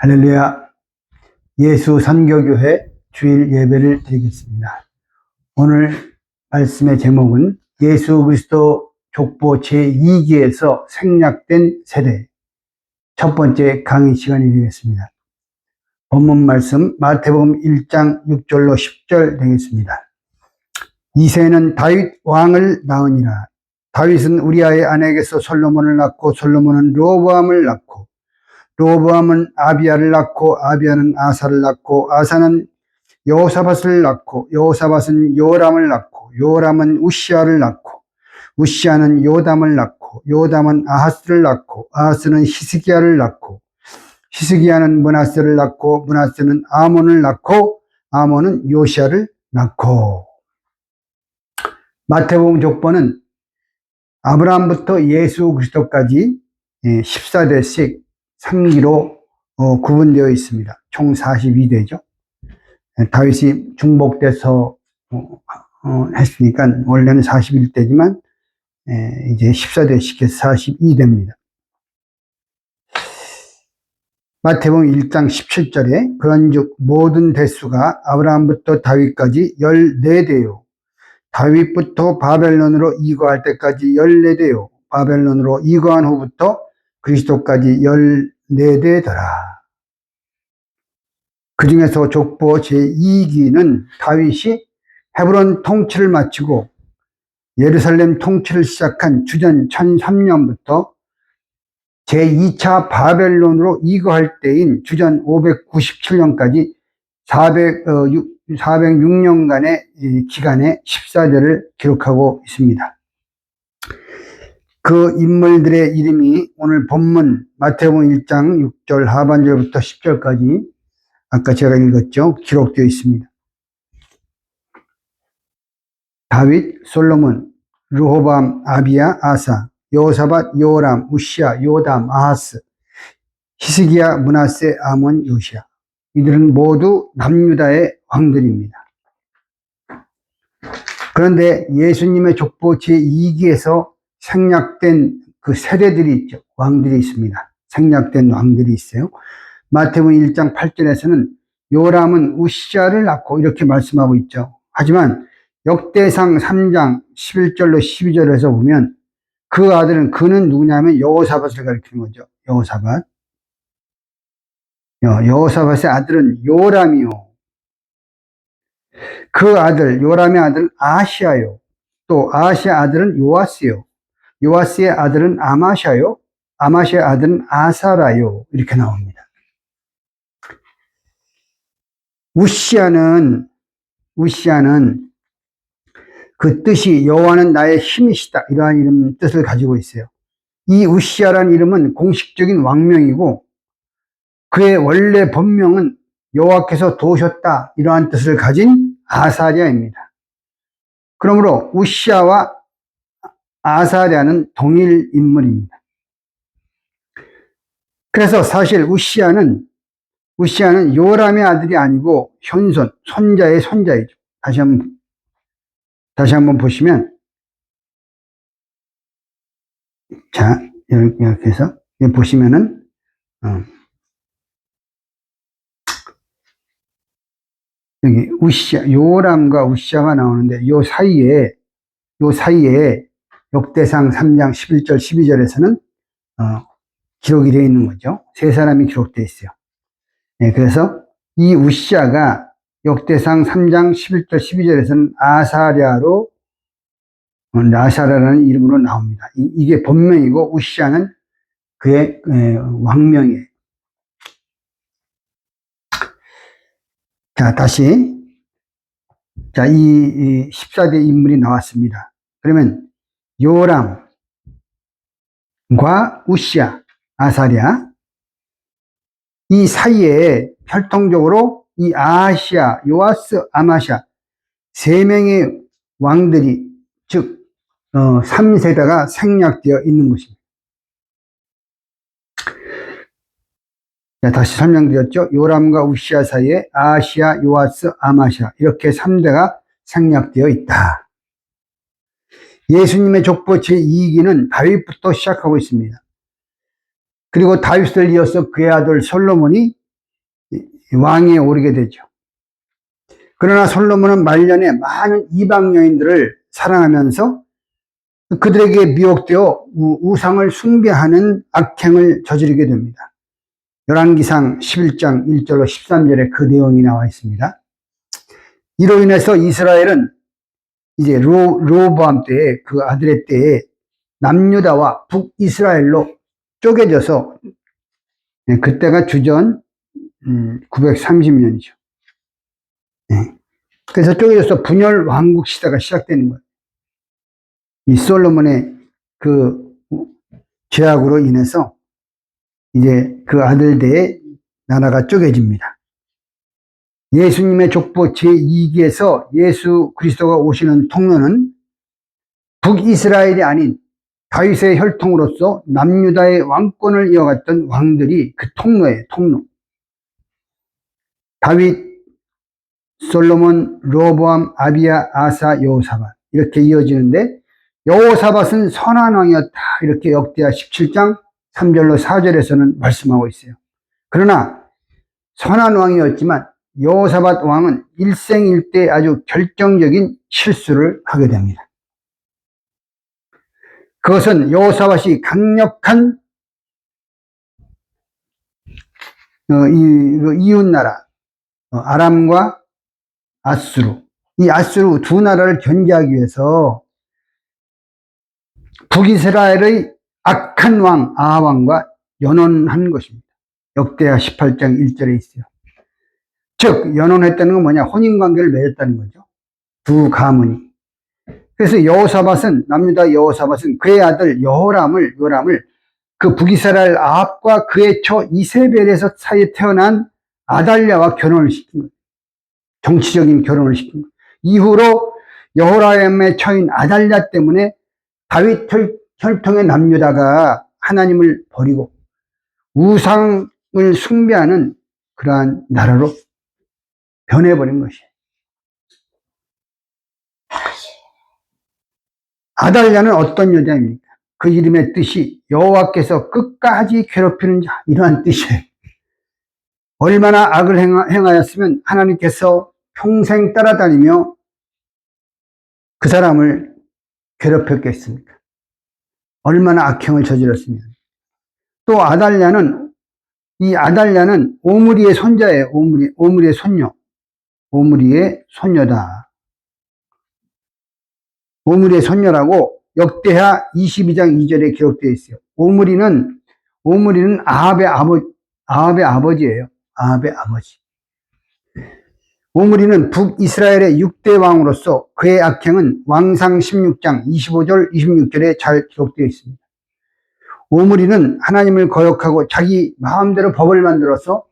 할렐루야. 예수 선교교회 주일 예배를 드리겠습니다. 오늘 말씀의 제목은 예수 그리스도 족보 제2기에서 생략된 세대, 첫 번째 강의 시간이 되겠습니다. 본문 말씀 마태복음 1장 6절로 10절 되겠습니다. 이새는 다윗 왕을 낳으니라. 다윗은 우리아의 아내에게서 솔로몬을 낳고 솔로몬은 르호보암을 낳고 르호보암은 아비야를 낳고 아비야는 아사를 낳고 아사는 여호사밧을 낳고 여호사밧은 요람을 낳고 요람은 우시아를 낳고 우시아는 요담을 낳고 요담은 아하스를 낳고 아하스는 히스기야를 낳고 히스기야는 므낫세를 낳고 므낫세는 아몬을 낳고 아몬은 요시아를 낳고. 마태복음 족보는 아브라함부터 예수 그리스도까지 14대씩 3기로 구분되어 있습니다. 총 42대죠. 다윗이 중복돼서 했으니까 원래는 41대지만 이제 14대씩 해서 42대입니다. 마태복음 1장 17절에 그런즉 모든 대수가 아브라함부터 다윗까지 14대요. 다윗부터 바벨론으로 이거할 때까지 14대요. 바벨론으로 이거한 후부터 그리스도까지 14대더라. 그 중에서 족보 제2기는 다윗이 헤브론 통치를 마치고 예루살렘 통치를 시작한 주전 1003년부터 제2차 바벨론으로 이거할 때인 주전 597년까지 406년간의 기간에 14절을 기록하고 있습니다. 그 인물들의 이름이 오늘 본문 마태복음 1장 6절 하반절부터 10절까지 아까 제가 읽었죠. 기록되어 있습니다. 다윗, 솔로몬, 르호보암, 아비야, 아사, 여호사밧, 요람, 우시아, 요담, 아하스, 히스기야, 므낫세, 아몬, 요시아. 이들은 모두 남유다의 왕들입니다. 그런데 예수님의 족보 제2기에서 생략된 그 세대들이 있죠. 왕들이 있습니다. 생략된 왕들이 있어요. 마태복음 1장 8절에서는 요람은 우시아를 낳고 이렇게 말씀하고 있죠. 하지만 역대상 3장 11절로 12절에서 보면 그 아들은 그는 누구냐면 여호사밧을 가리키는 거죠. 여호사밧. 여호사밧의 아들은 요람이요. 그 아들 요람의 아들은 아시아요. 또 아시아 아들은 요아스요. 요아스의 아들은 아마샤요. 아마샤의 아들은 아사라요. 이렇게 나옵니다. 우시아는 그 뜻이 여호와는 나의 힘이시다 이러한 이름 뜻을 가지고 있어요. 이 우시아라는 이름은 공식적인 왕명이고 그의 원래 본명은 여호와께서 도우셨다 이러한 뜻을 가진 아사랴입니다. 그러므로 우시아와 아사랴는 동일 인물입니다. 그래서 사실 우시아는 요람의 아들이 아니고 현손, 손자의 손자이죠. 다시 한번 보시면, 자, 이렇게 해서, 보시면은, 여기 요람과 우시아가 나오는데, 요 사이에 역대상 3장 11절, 12절에서는, 기록이 되어 있는 거죠. 세 사람이 기록되어 있어요. 네, 그래서 이 우시아가 역대상 3장 11절, 12절에서는 아사랴라는 이름으로 나옵니다. 이게 본명이고 우시아는 그의 왕명이에요. 자, 다시. 자, 이 14대 인물이 나왔습니다. 그러면 요람과 우시아, 아사랴, 이 사이에 혈통적으로 이 아시아, 요아스, 아마샤 세 명의 왕들이 즉 3세대가 생략되어 있는 것입니다. 자, 다시 설명드렸죠. 요람과 우시아 사이에 아시아, 요아스, 아마샤 이렇게 3대가 생략되어 있다. 예수님의 족보 제2기는 다윗부터 시작하고 있습니다. 그리고 다윗을 이어서 그의 아들 솔로몬이 왕위에 오르게 되죠. 그러나 솔로몬은 말년에 많은 이방 여인들을 사랑하면서 그들에게 미혹되어 우상을 숭배하는 악행을 저지르게 됩니다. 열왕기상 11장 1절로 13절에 그 내용이 나와 있습니다. 이로 인해서 이스라엘은 이제 르호보암 때에 그 아들의 때에 남유다와 북이스라엘로 쪼개져서 그때가 주전 930년이죠. 그래서 쪼개져서 분열 왕국 시대가 시작되는 거예요. 이 솔로몬의 그 죄악으로 인해서 이제 그 아들대에 나라가 쪼개집니다. 예수님의 족보 제2기에서 예수 그리스도가 오시는 통로는 북이스라엘이 아닌 다윗의 혈통으로서 남유다의 왕권을 이어갔던 왕들이 그 통로예요, 통로. 다윗, 솔로몬, 르호보암, 아비야, 아사, 여호사밧 이렇게 이어지는데 여호사밧은 선한 왕이었다 이렇게 역대하 17장 3절로 4절에서는 말씀하고 있어요. 그러나 선한 왕이었지만 여호사밧 왕은 일생일대 아주 결정적인 실수를 하게 됩니다. 그것은 여호사밧이 강력한 이웃나라 아람과 아수르, 이 아수르 두 나라를 견제하기 위해서 북이스라엘의 악한 왕 아합왕과 연혼한 것입니다. 역대하 18장 1절에 있어요. 즉 연혼했다는 건 뭐냐? 혼인관계를 맺었다는 거죠. 두 가문이. 그래서 여호사밧은 남유다 여호사밧은 그의 아들 요람을 그 북이스라엘 아합과 그의 처 이세벨에서 사이에 태어난 아달랴와 결혼을 시킨 거예요. 정치적인 결혼을 시킨 거예요. 이후로 여호람의 처인 아달랴 때문에 다윗 혈통의 남유다가 하나님을 버리고 우상을 숭배하는 그러한 나라로 변해버린 것이에요. 아달랴는 어떤 여자입니까? 그 이름의 뜻이 여호와께서 끝까지 괴롭히는 자 이러한 뜻이에요. 얼마나 악을 행하였으면 하나님께서 평생 따라다니며 그 사람을 괴롭혔겠습니까? 얼마나 악행을 저질렀으면. 또 아달랴는 오므리의 손자예요. 오므리의 손녀. 오므리의 손녀다. 오므리의 손녀라고 역대하 22장 2절에 기록되어 있어요. 오므리는 아합의 아버지예요. 아합의 아버지. 오므리는 북이스라엘의 6대 왕으로서 그의 악행은 왕상 16장 25절 26절에 잘 기록되어 있습니다. 오므리는 하나님을 거역하고 자기 마음대로 법을 만들어서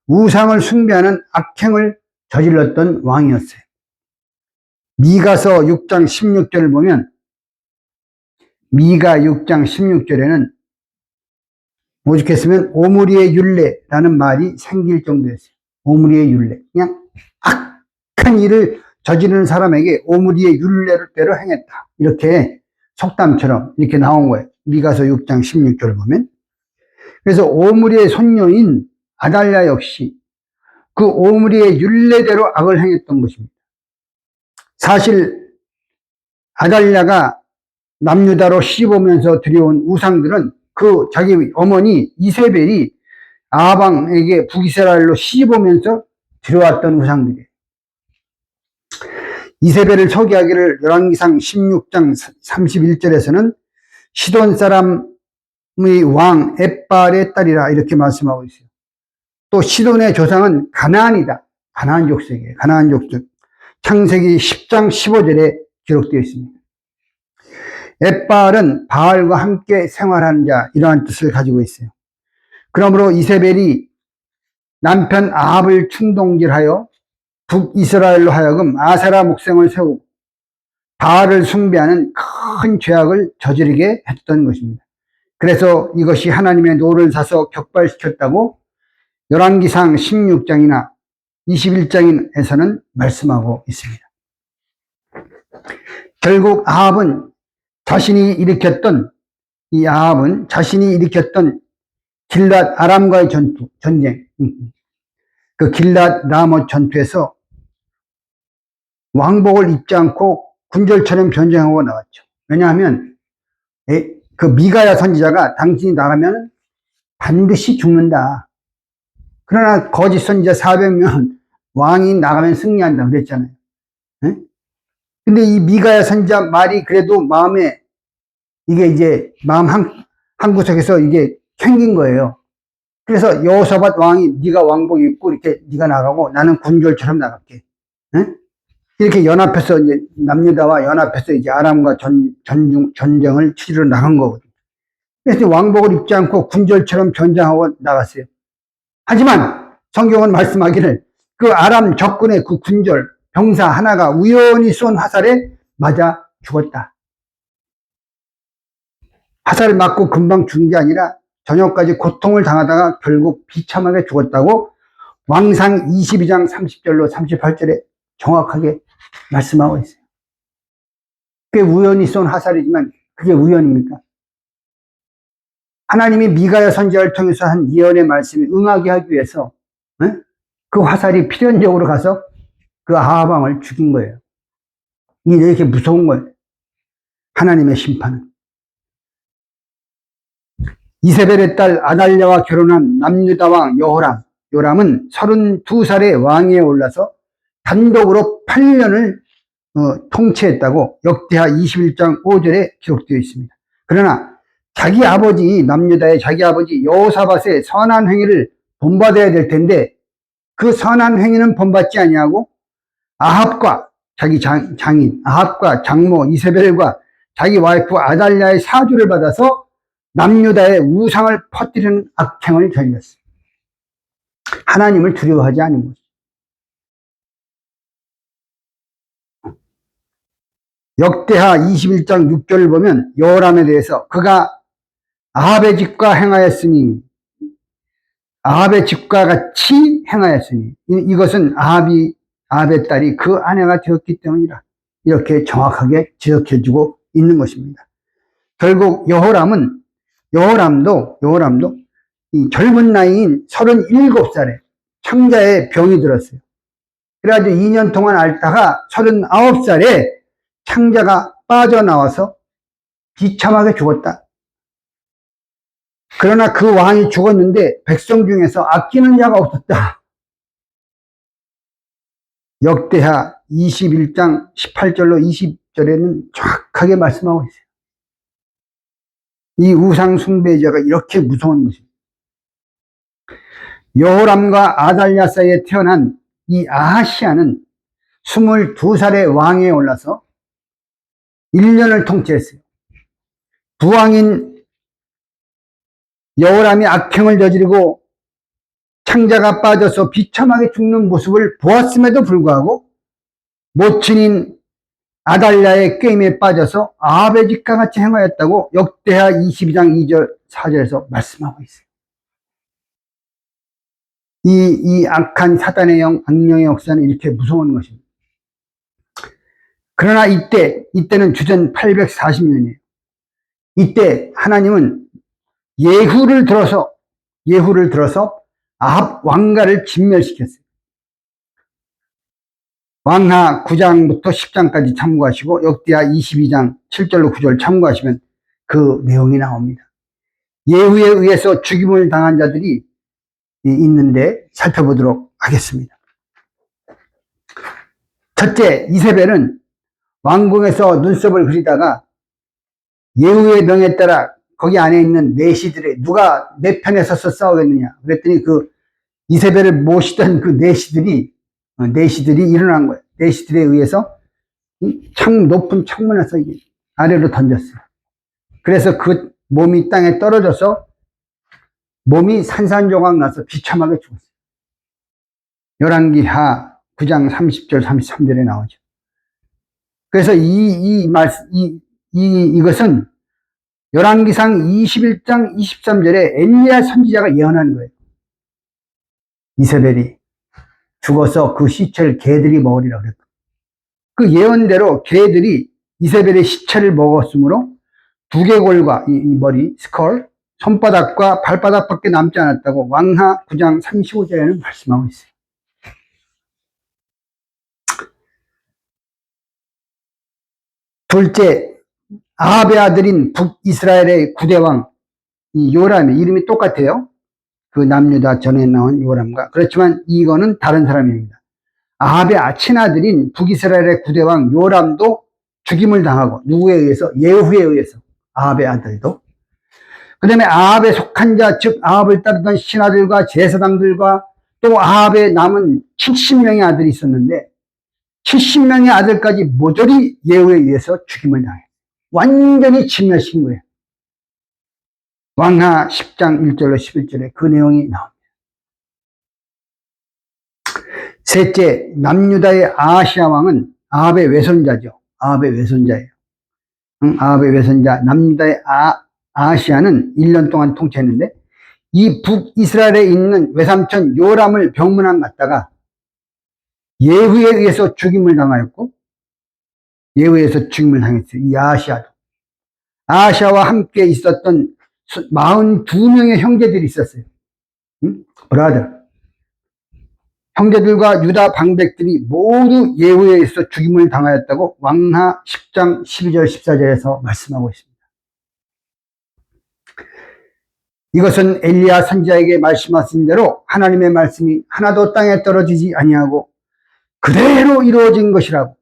우상을 숭배하는 악행을 저질렀던 왕이었어요. 미가서 6장 16절을 보면 미가 6장 16절에는 오죽했으면 오므리의 율례라는 말이 생길 정도였어요. 오므리의 율례. 그냥 악한 일을 저지르는 사람에게 오므리의 율례대로 행했다. 이렇게 속담처럼 이렇게 나온 거예요. 미가서 6장 16절을 보면. 그래서 오므리의 손녀인 아달랴 역시 그 오므리의 율례대로 악을 행했던 것입니다. 사실 아달랴가 남유다로 시집오면서 들여온 우상들은 그 자기 어머니 이세벨이 아합왕에게 북이스라엘로 시집오면서 들여왔던 우상들이에요. 이세벨을 소개하기를 열왕기상 16장 31절에서는 시돈 사람의 왕 엣발의 딸이라 이렇게 말씀하고 있어요. 또 시돈의 조상은 가나안이다. 가나안 족속이에요. 가나안 족속. 창세기 10장 15절에 기록되어 있습니다. 엣발은 바알과 함께 생활하는 자 이러한 뜻을 가지고 있어요. 그러므로 이세벨이 남편 아합을 충동질하여 북이스라엘로 하여금 아세라 목성을 세우고 바알을 숭배하는 큰 죄악을 저지르게 했던 것입니다. 그래서 이것이 하나님의 노를 사서 격발시켰다고 열왕기상 16장이나 21장에서는 말씀하고 있습니다. 결국 자신이 일으켰던 길랏 아람과의 전쟁, 그 길랏 라못 전투에서 왕복을 입지 않고 군절처럼 변장하고 나왔죠. 왜냐하면 그 미가야 선지자가 당신이 나가면 반드시 죽는다. 그러나 거짓 선지자 400명 왕이 나가면 승리한다 그랬잖아요. 네? 근데 이 미가야 선지자 말이 그래도 마음에 이게 이제 마음 한 구석에서 이게 생긴 거예요. 그래서 여호사밧 왕이 네가 왕복 입고 이렇게 네가 나가고 나는 군졸처럼 나갈게. 네? 이렇게 연합해서 이제 남유다와 연합해서 이제 아람과 전쟁을 치르러 나간 거거든요. 그래서 왕복을 입지 않고 군졸처럼 변장하고 나갔어요. 하지만 성경은 말씀하기를 그 아람 적군의 그 군졸 병사 하나가 우연히 쏜 화살에 맞아 죽었다. 화살을 맞고 금방 죽은 게 아니라 저녁까지 고통을 당하다가 결국 비참하게 죽었다고 왕상 22장 30절로 38절에 정확하게 말씀하고 있어요. 그게 우연히 쏜 화살이지만 그게 우연입니까? 하나님이 미가야 선지자를 통해서 한 예언의 말씀이 응하게 하기 위해서 그 화살이 필연적으로 가서 그 아합 왕을 죽인 거예요. 이게 이렇게 무서운 거예요. 하나님의 심판은. 이세벨의 딸 아달랴와 결혼한 남유다 왕 요람은 32살에 왕위에 올라서 단독으로 8년을 통치했다고 역대하 21장 5절에 기록되어 있습니다. 그러나 자기 아버지 남유다의 자기 아버지 여호사밧의 선한 행위를 본받아야 될 텐데 그 선한 행위는 본받지 아니하고 아합과 자기 장인 아합과 장모 이세벨과 자기 와이프 아달랴의 사주를 받아서 남유다의 우상을 퍼뜨리는 악행을 저질렀어요. 하나님을 두려워하지 않은 거죠. 역대하 21장 6절을 보면 여호람에 대해서 그가 아합의 집과 행하였으니 아합의 집과 같이 행하였으니 이것은 아합의 딸이 그 아내가 되었기 때문이라 이렇게 정확하게 지적해주고 있는 것입니다. 결국 여호람도 이 젊은 나이인 37살에 창자에 병이 들었어요. 그래가지고 2년 동안 앓다가 39살에 창자가 빠져나와서 비참하게 죽었다. 그러나 그 왕이 죽었는데 백성 중에서 아끼는 자가 없었다. 역대하 21장 18절로 20절에는 정확하게 말씀하고 있어요. 이 우상 숭배자가 이렇게 무서운 것입니다. 여호람과 아달랴 사이에 태어난 이 아하시아는 22살에 왕위에 올라서 1년을 통치했어요. 부왕인 여호람이 악행을 저지르고 창자가 빠져서 비참하게 죽는 모습을 보았음에도 불구하고 모친인 아달랴의 게임에 빠져서 아합의 집과 같이 행하였다고 역대하 22장 2절 4절에서 말씀하고 있어요. 이 악한 사단의 악령의 역사는 이렇게 무서운 것입니다. 그러나 이때는 주전 840년이에요. 이때 하나님은 예후를 들어서 아합 왕가를 진멸시켰어요. 왕하 9장부터 10장까지 참고하시고 역대하 22장 7절로 9절 참고하시면 그 내용이 나옵니다. 예후에 의해서 죽임을 당한 자들이 있는데 살펴보도록 하겠습니다. 첫째, 이세벨은 왕궁에서 눈썹을 그리다가 예후의 명에 따라 거기 안에 있는 내시들의 누가 내 편에 서서 싸우겠느냐 그랬더니 그 이세벨을 모시던 그 내시들이 일어난 거예요. 내시들에 의해서 높은 창문에서 아래로 던졌어요. 그래서 그 몸이 땅에 떨어져서 몸이 산산조각 나서 비참하게 죽었어요. 열왕기하 9장 30절 33절에 나오죠. 그래서 이것은 열왕기상 21장 23절에 엘리야 선지자가 예언한 거예요. 이세벨이 죽어서 그 시체를 개들이 먹으리라 그랬고 그 예언대로 개들이 이세벨의 시체를 먹었으므로 두개골과 이 머리, 스컬, 손바닥과 발바닥밖에 남지 않았다고 왕하 9장 35절에는 말씀하고 있어요. 둘째, 아합의 아들인 북이스라엘의 9대왕 이 요람의 이름이 똑같아요. 그 남유다 전에 나온 요람과. 그렇지만 이거는 다른 사람입니다. 아합의 친아들인 북이스라엘의 9대왕 요람도 죽임을 당하고, 누구에 의해서? 예후에 의해서. 아합의 아들도. 그 다음에 아합에 속한 자, 즉 아합을 따르던 신하들과 제사장들과 또 아합에 남은 70명의 아들이 있었는데 70명의 아들까지 모조리 예후에 의해서 죽임을 당해요. 완전히 진멸시킨 거예요. 왕하 10장 1절로 11절에 그 내용이 나옵니다. 셋째, 남유다의 아하시아 왕은 아합의 외손자죠. 아합의 외손자예요. 아합의 외손자 남유다의 아하시아는 1년 동안 통치했는데 이 북이스라엘에 있는 외삼촌 요람을 병문안 갔다가 예후에 의해서 죽임을 당하였고, 예후에 의해서 죽임을 당했어요. 이 아하시아도. 아하시아와 함께 있었던 42명의 형제들이 있었어요. 브라더. 형제들과 유다 방백들이 모두 예후에 의해서 죽임을 당하였다고 왕하 10장 12절 14절에서 말씀하고 있습니다. 이것은 엘리야 선지자에게 말씀하신 대로 하나님의 말씀이 하나도 땅에 떨어지지 아니하고 그대로 이루어진 것이라고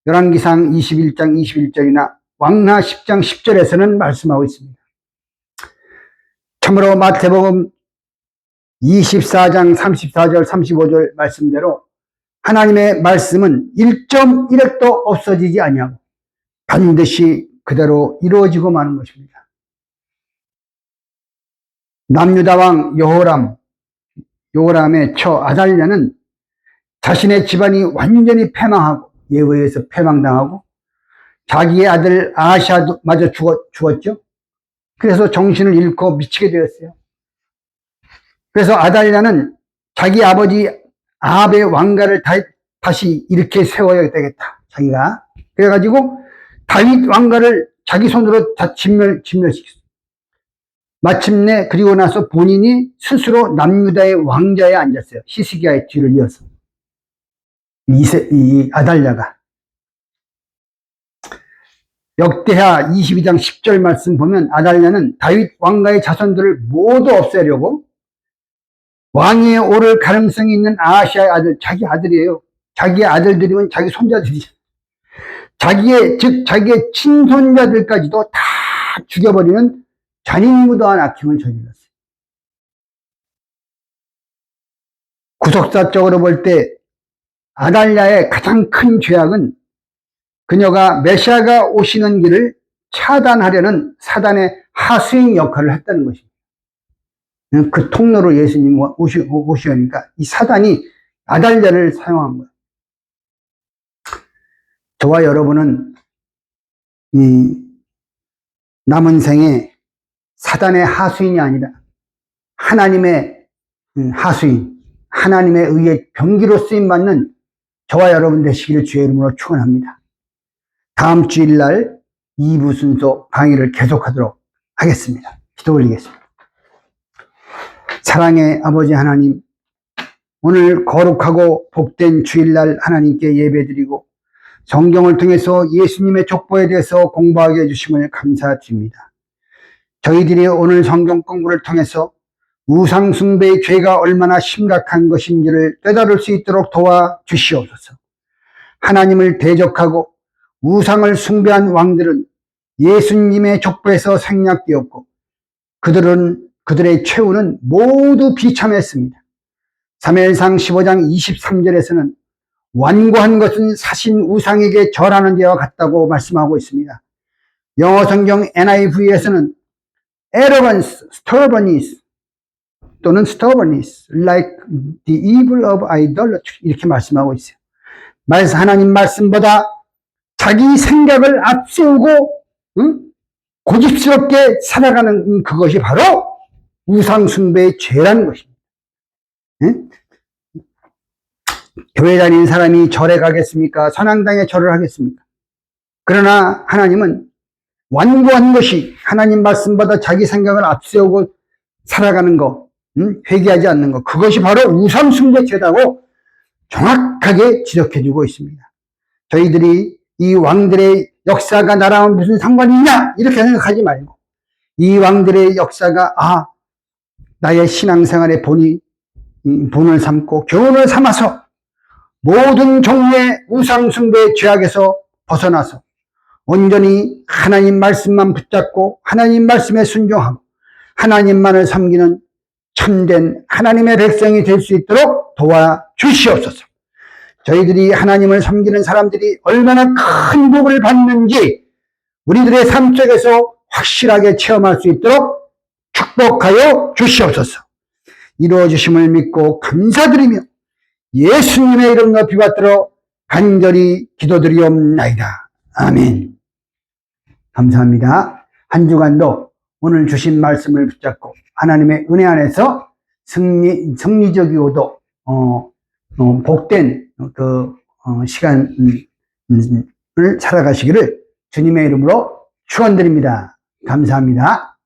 열왕기상 21장 21절이나 왕하 10장 10절에서는 말씀하고 있습니다. 참으로 마태복음 24장 34절 35절 말씀대로 하나님의 말씀은 1.1획도 없어지지 아니하고 반드시 그대로 이루어지고 마는 것입니다. 남유다왕 여호람의 처 아달랴는 자신의 집안이 완전히 패망하고 예후에 의해서 패망당하고 자기의 아들 아하시아마저 죽었죠. 그래서 정신을 잃고 미치게 되었어요. 그래서 아달랴는 자기 아버지 아합의 왕가를 다시 이렇게 세워야 되겠다. 자기가. 그래가지고 다윗 왕가를 자기 손으로 다 진멸시켰어요. 마침내 그리고 나서 본인이 스스로 남유다의 왕자에 앉았어요. 히스기야의 뒤를 이어서. 이 아달랴가. 역대하 22장 10절 말씀 보면 아달랴는 다윗 왕가의 자손들을 모두 없애려고 왕위에 오를 가능성이 있는 아하시아의 아들, 자기 아들이에요. 자기의 아들들이면 자기 손자들이죠. 자기의 친손자들까지도 다 죽여버리는 잔인무도한 악행을 저질렀어요. 구속사적으로 볼 때 아달랴의 가장 큰 죄악은 그녀가 메시아가 오시는 길을 차단하려는 사단의 하수인 역할을 했다는 것입니다. 그 통로로 예수님이 오시니까 이 사단이 아달랴를 사용한 거예요. 저와 여러분은 이 남은 생에 사단의 하수인이 아니라 하나님의 하수인, 하나님에 의해 병기로 쓰임받는 저와 여러분 되시기를 주의 이름으로 축원합니다. 다음 주일날 2부 순서 강의를 계속하도록 하겠습니다. 기도 올리겠습니다. 사랑의 아버지 하나님, 오늘 거룩하고 복된 주일날 하나님께 예배드리고 성경을 통해서 예수님의 족보에 대해서 공부하게 해주심을 감사드립니다. 저희들이 오늘 성경 공부를 통해서 우상 숭배의 죄가 얼마나 심각한 것인지를 깨달을 수 있도록 도와주시옵소서. 하나님을 대적하고 우상을 숭배한 왕들은 예수님의 족보에서 생략되었고 그들의 최후는 모두 비참했습니다. 사무엘상 15장 23절에서는 완고한 것은 사신 우상에게 절하는 데와 같다고 말씀하고 있습니다. 영어 성경 NIV에서는 arrogance, stubbornness 또는 stubbornness, like the evil of idolatry 이렇게 말씀하고 있어요. 하나님 말씀보다 자기 생각을 앞세우고 고집스럽게 살아가는 그것이 바로 우상 숭배의 죄라는 것입니다. 교회 다니는 사람이 절에 가겠습니까? 선앙당에 절을 하겠습니까? 그러나 하나님은 완고한 것이 하나님 말씀보다 자기 생각을 앞세우고 살아가는 것, 회개하지 않는 것, 그것이 바로 우상 숭배 죄다고 정확하게 지적해 주고 있습니다. 저희들이 이 왕들의 역사가 나랑 무슨 상관이 있냐? 이렇게 생각하지 말고, 이 왕들의 역사가, 나의 신앙생활의 본을 삼고 교훈을 삼아서 모든 종류의 우상숭배의 죄악에서 벗어나서 온전히 하나님 말씀만 붙잡고 하나님 말씀에 순종하고 하나님만을 섬기는 참된 하나님의 백성이 될 수 있도록 도와주시옵소서. 저희들이 하나님을 섬기는 사람들이 얼마나 큰 복을 받는지 우리들의 삶 속에서 확실하게 체험할 수 있도록 축복하여 주시옵소서. 이루어 주심을 믿고 감사드리며 예수님의 이름 높이 받들어 간절히 기도드리옵나이다. 아멘. 감사합니다. 한 주간도 오늘 주신 말씀을 붙잡고 하나님의 은혜 안에서 승리적이고도 복된 시간을 살아가시기를 주님의 이름으로 축원드립니다. 감사합니다.